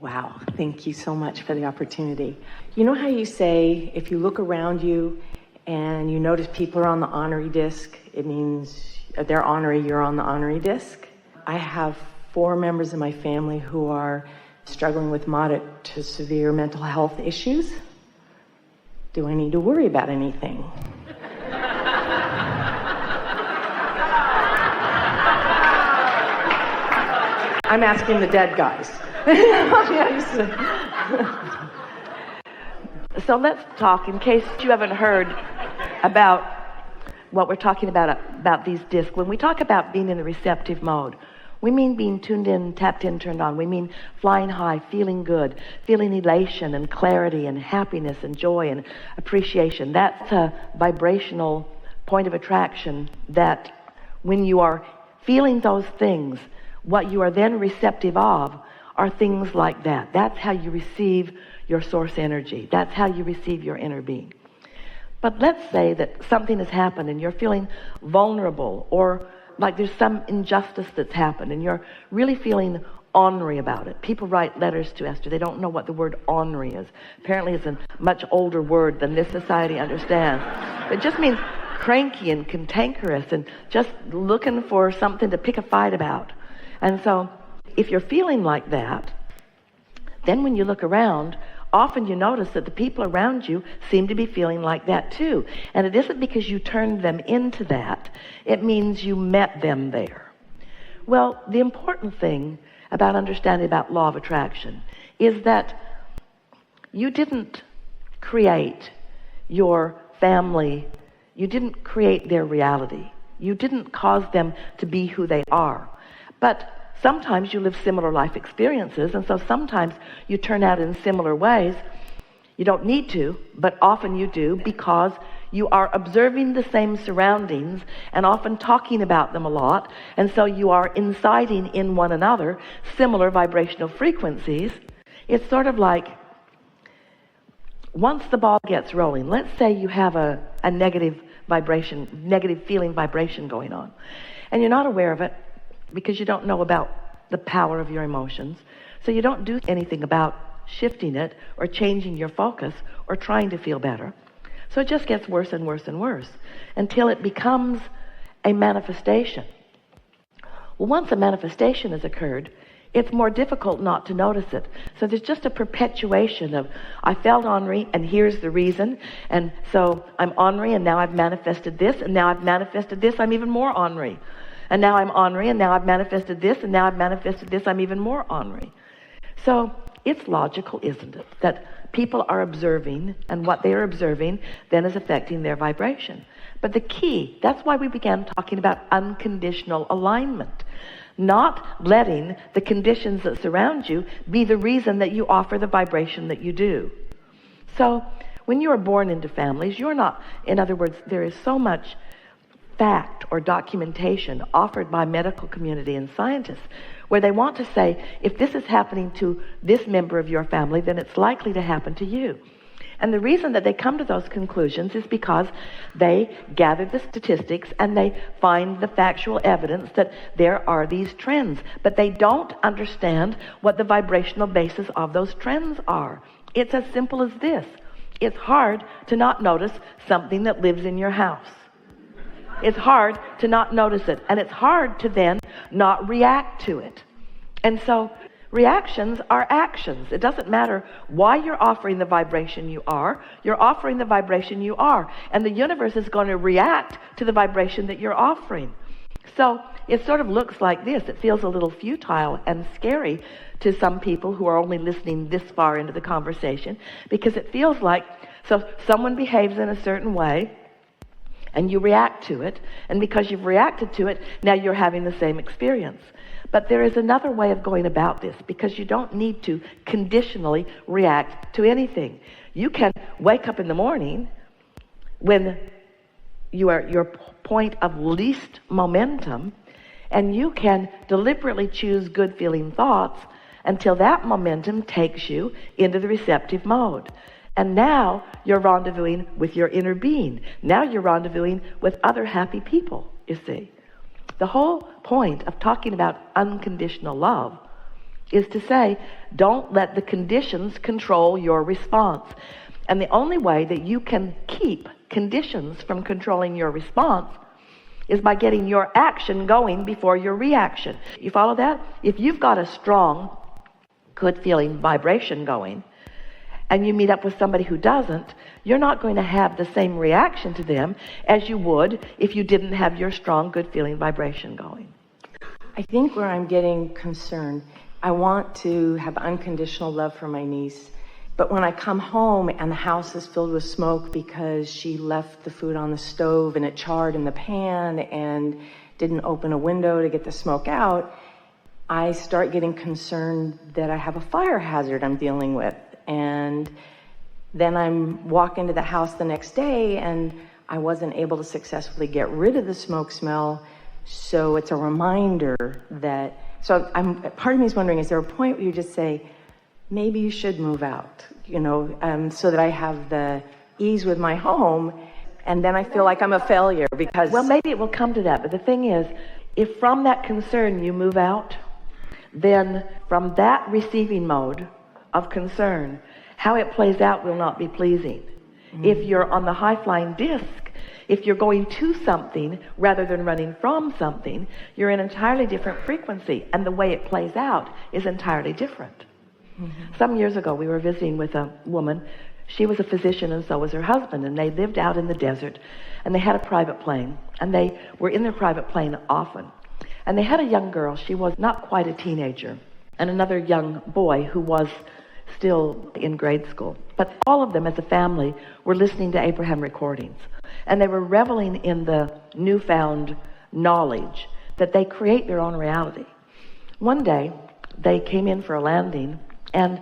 Wow, thank you so much for the opportunity. You know how you say if you look around you and you notice people are on the honorary disc, it means they're honorary, you're on the honorary disc? I have 4 members of my family who are struggling with moderate to severe mental health issues. Do I need to worry about anything? I'm asking the dead guys. So let's talk, in case you haven't heard about what we're talking about these discs. When we talk about being in the receptive mode, we mean being tuned in, tapped in, turned on. We mean flying high, feeling good, feeling elation and clarity and happiness and joy and appreciation. That's a vibrational point of attraction that when you are feeling those things, what you are then receptive of are things like that. That's how you receive your source energy. That's how you receive your inner being. But let's say that something has happened and you're feeling vulnerable, or like there's some injustice that's happened and you're really feeling ornery about it. People write letters to Esther. They don't know what the word ornery is. Apparently it's a much older word than this society understands. It just means cranky and cantankerous and just looking for something to pick a fight about. And so if you're feeling like that, then when you look around, often you notice that the people around you seem to be feeling like that too. And it isn't because you turned them into that. It means you met them there. Well, the important thing about understanding about law of attraction is that you didn't create your family. You didn't create their reality. You didn't cause them to be who they are. But sometimes you live similar life experiences, and so sometimes you turn out in similar ways. You don't need to, but often you do, because you are observing the same surroundings and often talking about them a lot, and so you are inciting in one another similar vibrational frequencies. It's sort of like once the ball gets rolling, let's say you have a negative vibration, negative feeling vibration going on, and you're not aware of it, because you don't know about the power of your emotions. So you don't do anything about shifting it or changing your focus or trying to feel better. So it just gets worse and worse and worse until it becomes a manifestation. Well, once a manifestation has occurred, it's more difficult not to notice it. So there's just a perpetuation of, I felt ornery and here's the reason. And so I'm ornery and now I've manifested this, and now I've manifested this, I'm even more ornery. And now I'm ornery, and now I've manifested this, and now I've manifested this, I'm even more ornery. So it's logical, isn't it, that people are observing, and what they are observing then is affecting their vibration. But the key, that's why we began talking about unconditional alignment. Not letting the conditions that surround you be the reason that you offer the vibration that you do. So when you are born into families, you're not, in other words, there is so much fact or documentation offered by medical community and scientists where they want to say, if this is happening to this member of your family, then it's likely to happen to you. And the reason that they come to those conclusions is because they gather the statistics and they find the factual evidence that there are these trends, but they don't understand what the vibrational basis of those trends are. It's as simple as this. It's hard to not notice something that lives in your house. It's hard to not notice it, and it's hard to then not react to it. And so reactions are actions. It doesn't matter why you're offering the vibration you are. You're offering the vibration you are, and the universe is going to react to the vibration that you're offering. So it sort of looks like this. It feels a little futile and scary to some people who are only listening this far into the conversation, because it feels like, so someone behaves in a certain way, and you react to it, and because you've reacted to it, now you're having the same experience. But there is another way of going about this, because you don't need to conditionally react to anything. You can wake up in the morning when you are at your point of least momentum, and you can deliberately choose good feeling thoughts until that momentum takes you into the receptive mode. And now you're rendezvousing with your inner being. Now you're rendezvousing with other happy people, you see. The whole point of talking about unconditional love is to say, don't let the conditions control your response. And the only way that you can keep conditions from controlling your response is by getting your action going before your reaction. You follow that? If you've got a strong, good feeling vibration going, and you meet up with somebody who doesn't, you're not going to have the same reaction to them as you would if you didn't have your strong, good feeling vibration going. I think where I'm getting concerned, I want to have unconditional love for my niece, but when I come home and the house is filled with smoke because she left the food on the stove and it charred in the pan and didn't open a window to get the smoke out, I start getting concerned that I have a fire hazard I'm dealing with. And then I'm walk into the house the next day and I wasn't able to successfully get rid of the smoke smell. So it's a reminder that, part of me is wondering, is there a point where you just say, maybe you should move out, so that I have the ease with my home, and then I feel like I'm a failure because... Well, maybe it will come to that, but the thing is, if from that concern you move out, then from that receiving mode of concern, how it plays out will not be pleasing. Mm-hmm. If you're on the high-flying disc, if you're going to something rather than running from something, you're in an entirely different frequency, and the way it plays out is entirely different. Mm-hmm. Some years ago, we were visiting with a woman. She was a physician, and so was her husband, and they lived out in the desert, and they had a private plane, and they were in their private plane often. And they had a young girl. She was not quite a teenager, and another young boy who was still in grade school. But all of them as a family were listening to Abraham recordings, and they were reveling in the newfound knowledge that they create their own reality. One day, they came in for a landing and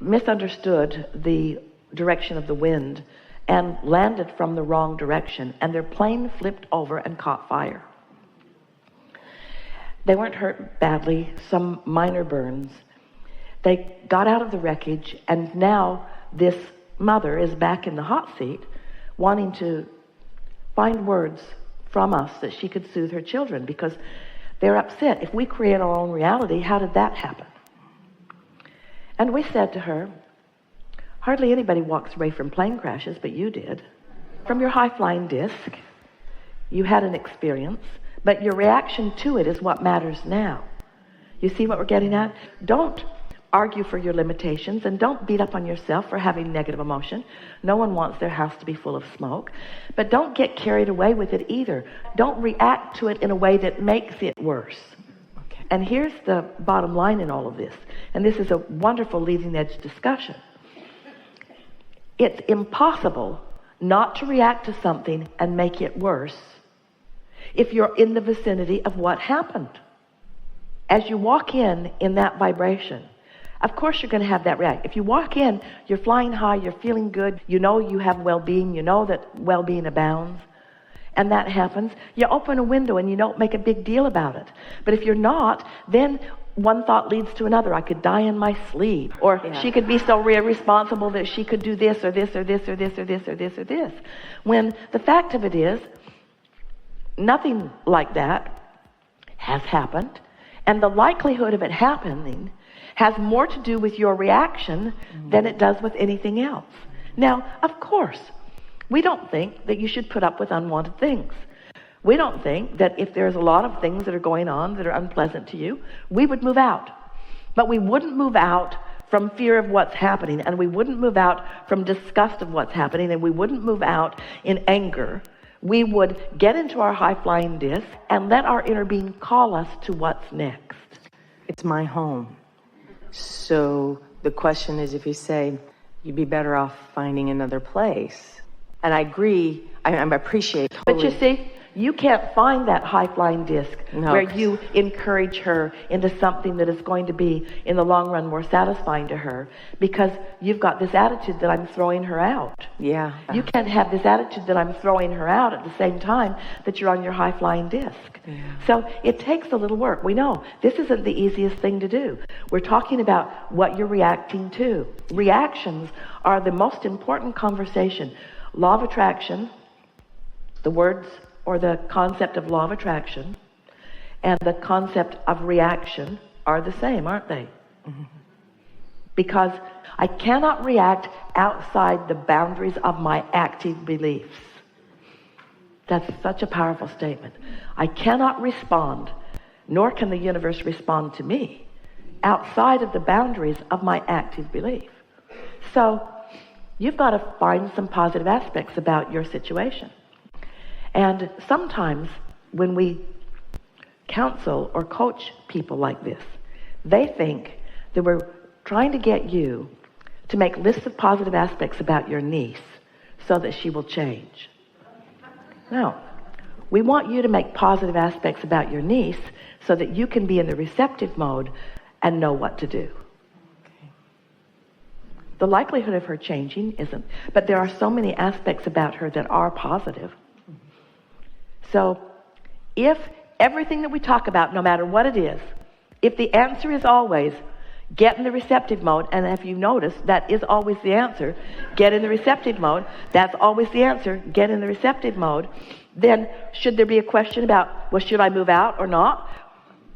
misunderstood the direction of the wind and landed from the wrong direction, and their plane flipped over and caught fire. They weren't hurt badly, some minor burns. They got out of the wreckage, and now this mother is back in the hot seat wanting to find words from us that she could soothe her children, because they're upset. If we create our own reality, how did that happen? And we said to her, hardly anybody walks away from plane crashes, but you did. From your high-flying disc, you had an experience, but your reaction to it is what matters now. You see what we're getting at? Don't argue for your limitations, and don't beat up on yourself for having negative emotion. No one wants their house to be full of smoke, but don't get carried away with it either. Don't react to it in a way that makes it worse. Okay. And here's the bottom line in all of this, and this is a wonderful leading edge discussion. It's impossible not to react to something and make it worse if you're in the vicinity of what happened. As you walk in that vibration, of course you're going to have that react. If you walk in, you're flying high, you're feeling good, you know you have well-being, you know that well-being abounds, and that happens, you open a window and you don't make a big deal about it. But if you're not, then one thought leads to another. I could die in my sleep, or she could be so irresponsible that she could do this or this or this or this or this or this or this. When the fact of it is, nothing like that has happened, and the likelihood of it happening has more to do with your reaction than it does with anything else. Now, of course, we don't think that you should put up with unwanted things. We don't think that if there's a lot of things that are going on that are unpleasant to you, we would move out. But we wouldn't move out from fear of what's happening, and we wouldn't move out from disgust of what's happening, and we wouldn't move out in anger. We would get into our high-flying disc and let our inner being call us to what's next. It's my home. So the question is, if you say, you'd be better off finding another place. And I agree, I appreciate totally. But you see, you can't find that high-flying disc where you encourage her into something that is going to be, in the long run, more satisfying to her, because you've got this attitude that I'm throwing her out. Yeah. You can't have this attitude that I'm throwing her out at the same time that you're on your high-flying disc. Yeah. So it takes a little work. We know this isn't the easiest thing to do. We're talking about what you're reacting to. Reactions are the most important conversation. Law of attraction, the words or the concept of law of attraction, and the concept of reaction are the same, aren't they? Mm-hmm. Because I cannot react outside the boundaries of my active beliefs. That's such a powerful statement. I cannot respond, nor can the universe respond to me, outside of the boundaries of my active belief. So you've got to find some positive aspects about your situation. And sometimes when we counsel or coach people like this, they think that we're trying to get you to make lists of positive aspects about your niece so that she will change. No. We want you to make positive aspects about your niece so that you can be in the receptive mode and know what to do. The likelihood of her changing isn't, but there are so many aspects about her that are positive. So if everything that we talk about, no matter what it is, if the answer is always get in the receptive mode, and if you notice that is always the answer, get in the receptive mode, that's always the answer, get in the receptive mode, then should there be a question about, well, should I move out or not?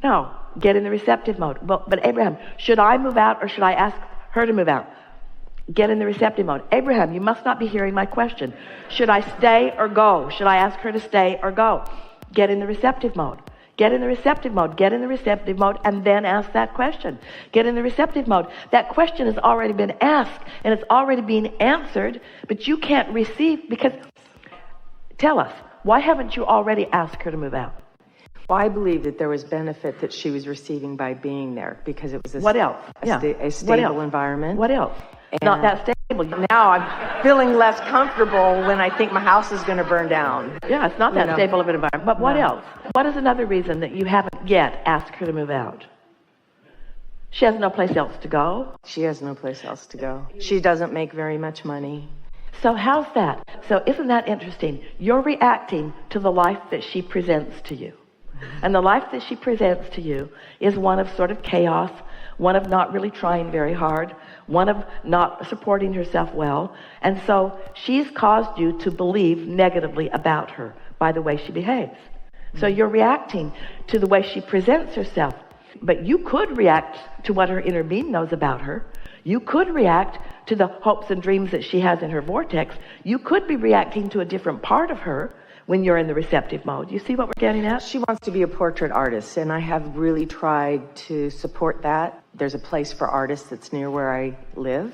No, get in the receptive mode. But Abraham, should I move out or should I ask her to move out? Get in the receptive mode. Abraham, you must not be hearing my question. Should I stay or go? Should I ask her to stay or go? Get in the receptive mode. Get in the receptive mode. Get in the receptive mode and then ask that question. Get in the receptive mode. That question has already been asked and it's already been answered, but you can't receive because, tell us, why haven't you already asked her to move out? Well, I believe that there was benefit that she was receiving by being there because it was what else? A stable environment. What else? And not that stable. Now I'm feeling less comfortable when I think my house is going to burn down. Yeah, it's not that stable of an environment. But what else? What is another reason that you haven't yet asked her to move out? She has no place else to go. She has no place else to go. She doesn't make very much money. So how's that? So isn't that interesting? You're reacting to the life that she presents to you. And the life that she presents to you is one of sort of chaos, one of not really trying very hard, one of not supporting herself well. And so she's caused you to believe negatively about her by the way she behaves. So you're reacting to the way she presents herself. But you could react to what her inner being knows about her. You could react to the hopes and dreams that she has in her vortex. You could be reacting to a different part of her when you're in the receptive mode. You see what we're getting at? She wants to be a portrait artist, and I have really tried to support that. There's a place for artists that's near where I live,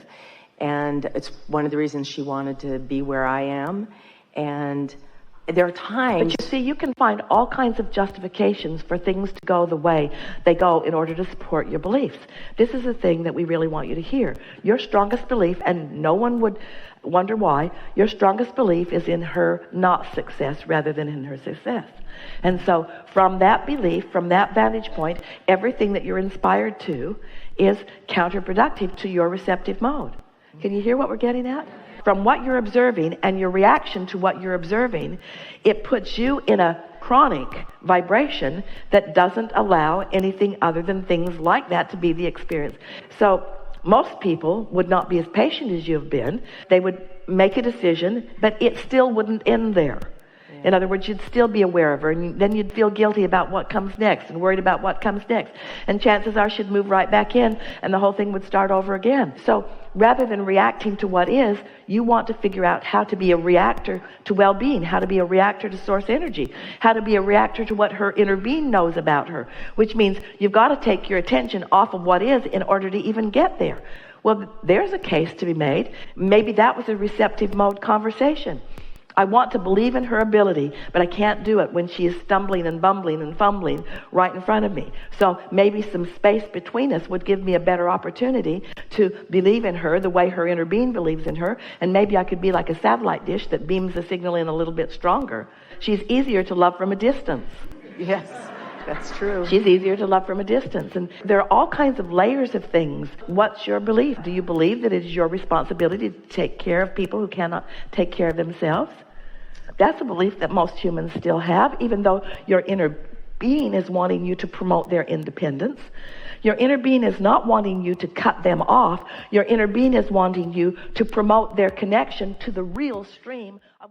and it's one of the reasons she wanted to be where I am. And there are times... But you see, you can find all kinds of justifications for things to go the way they go in order to support your beliefs. This is the thing that we really want you to hear. Your strongest belief, and no one would wonder why, your strongest belief is in her not success rather than in her success. And so from that belief, from that vantage point, everything that you're inspired to is counterproductive to your receptive mode. Can you hear what we're getting at? From what you're observing and your reaction to what you're observing, it puts you in a chronic vibration that doesn't allow anything other than things like that to be the experience. So most people would not be as patient as you've been. They would make a decision, but it still wouldn't end there. In other words, you'd still be aware of her, and then you'd feel guilty about what comes next and worried about what comes next. And chances are she'd move right back in, and the whole thing would start over again. So rather than reacting to what is, you want to figure out how to be a reactor to well-being, how to be a reactor to source energy, how to be a reactor to what her inner being knows about her, which means you've got to take your attention off of what is in order to even get there. Well, there's a case to be made. Maybe that was a receptive mode conversation. I want to believe in her ability, but I can't do it when she is stumbling and bumbling and fumbling right in front of me. So maybe some space between us would give me a better opportunity to believe in her the way her inner being believes in her, and maybe I could be like a satellite dish that beams the signal in a little bit stronger. She's easier to love from a distance. Yes, that's true. She's easier to love from a distance. And there are all kinds of layers of things. What's your belief? Do you believe that it is your responsibility to take care of people who cannot take care of themselves? That's a belief that most humans still have, even though your inner being is wanting you to promote their independence. Your inner being is not wanting you to cut them off. Your inner being is wanting you to promote their connection to the real stream of